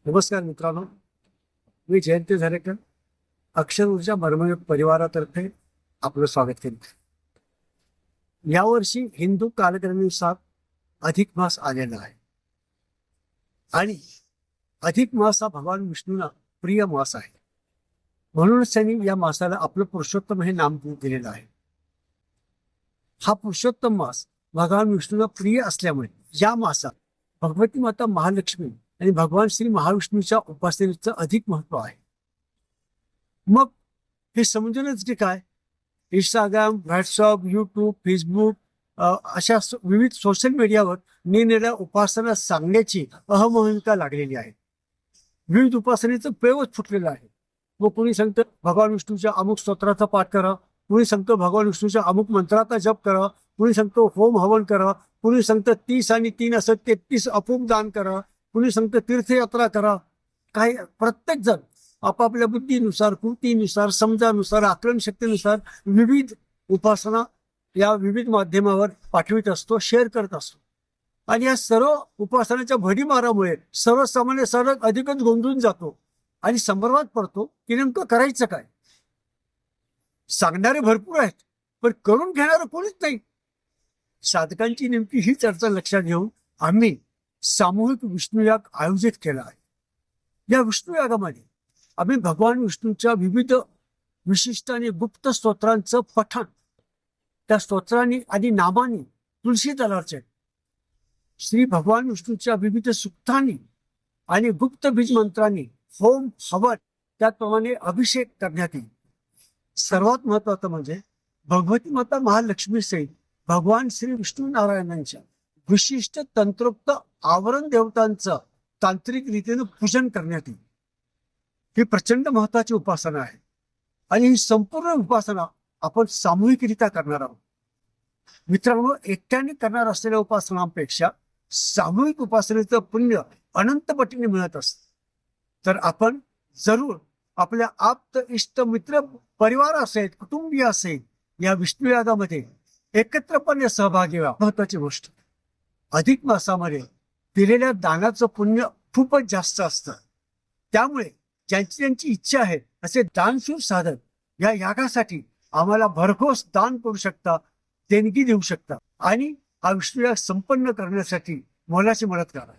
नमस्कार मित्रांनो, मी जयंत झारेकर अक्षर ऊर्जा मर्मयुग परिवारातर्फे आपलं स्वागत करीत. यावर्षी हिंदू कालगणनेनुसार अधिक मास आलेला आहे आणि अधिक मास हा भगवान विष्णूंना प्रिय मास आहे. म्हणूनच त्यांनी या मासाला आपलं पुरुषोत्तम हे नाम दिलेलं आहे. हा पुरुषोत्तम मास भगवान विष्णूंना प्रिय असल्यामुळे या मासात भगवती माता महालक्ष्मी आणि भगवान श्री महाविष्णूच्या उपासनेचं अधिक महत्व आहे. मग हे समजूनच की काय, इंस्टाग्राम, व्हॉट्सअप, यूट्यूब, फेसबुक अशा विविध सोशल मीडियावर निरनिराळ्या उपासना सांगण्याची अहमहिका लागलेली आहे. विविध उपासनेचं पेवच फुटलेलं आहे. मग कोणी सांगतं भगवान विष्णूच्या अमुक स्तोत्राचा पाठ करा, कोणी सांगतं भगवान विष्णूच्या अमुक मंत्राचा जप करा, कोणी सांगतो होम हवन करा, कोणी सांगतं 30 आणि 3 असं 33 अपूप दान करा, कुणी सांगतं तीर्थयात्रा करा. काही प्रत्येक जण आपापल्या बुद्धीनुसार, कृतीनुसार, समजानुसार, आकलनशक्तीनुसार विविध उपासना या विविध माध्यमावर पाठवित असतो, शेअर करत असतो. आणि या सर्व उपासनाच्या भडीमारामुळे सर्वसामान्य साधक अधिकच गोंधळून जातो आणि संभ्रमात पडतो की नेमकं करायचं काय. सांगणारे भरपूर आहेत, पण करून घेणारं कोणीच नाही. साधकांची नेमकी ही चर्चा लक्षात घेऊन आम्ही सामूहिक विष्णुयाग आयोजित केला आहे. या विष्णुयागामध्ये आम्ही भगवान विष्णूच्या विविध विशिष्ट आणि गुप्त स्तोत्रांचं पठण, त्या स्तोत्रांनी आणि नामांनी, तुलसी दलाचे श्री भगवान विष्णूच्या विविध सुक्तांनी आणि गुप्त बीज मंत्रांनी होम हवन, त्याचप्रमाणे अभिषेक करण्यात येईल. सर्वात महत्वाचं म्हणजे भगवती माता महालक्ष्मी सहित भगवान श्री विष्णू नारायणांच्या विशिष्ट तंत्रोक्त आवरण देवतांचं तांत्रिक रीतीने पूजन करण्यात येईल. ही प्रचंड महत्वाची उपासना आहे आणि ही संपूर्ण उपासना आपण सामूहिकरित्या करणार आहोत. मित्रांनो, एकट्याने करणार असलेल्या उपासनांपेक्षा सामूहिक उपासनेचं पुण्य अनंत पटीने मिळत असतं. तर आपण जरूर आपल्या आप्त, इष्ट, मित्र, परिवार असेल, कुटुंबीय असेल, या विष्णुयागामध्ये एकत्रपणे सहभागी व्हा. महत्वाची गोष्ट, अधिक मासामध्ये दिलेल्या दानाचं पुण्य खूपच जास्त असतं. त्यामुळे ज्यांची ज्यांची इच्छा आहे असे दानशूर साधक या यागासाठी आम्हाला भरघोस दान करू शकता, देणगी देऊ शकता आणि हा विष्णुयाग संपन्न करण्यासाठी मोलाची मदत करा.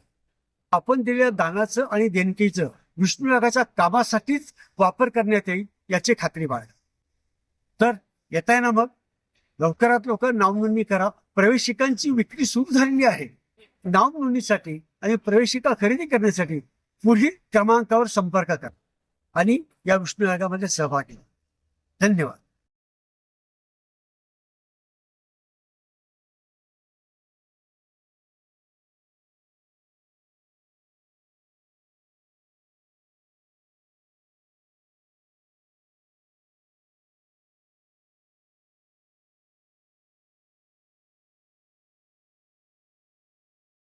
आपण दिलेल्या दानाचं आणि देणगीचं विष्णुयागाच्या कामासाठीच वापर करण्यात येईल याची खात्री बाळगा. तर येताय ना, मग लवकरात लवकर नावनोंदणी करा. प्रवेशिकांची विक्री सुरू झालेली आहे. नाव नोंदणीसाठी आणि प्रवेशिका खरेदी करण्यासाठी पुढील क्रमांकावर संपर्क करा आणि या विष्णुयागामध्ये सहभागी व्हा. धन्यवाद.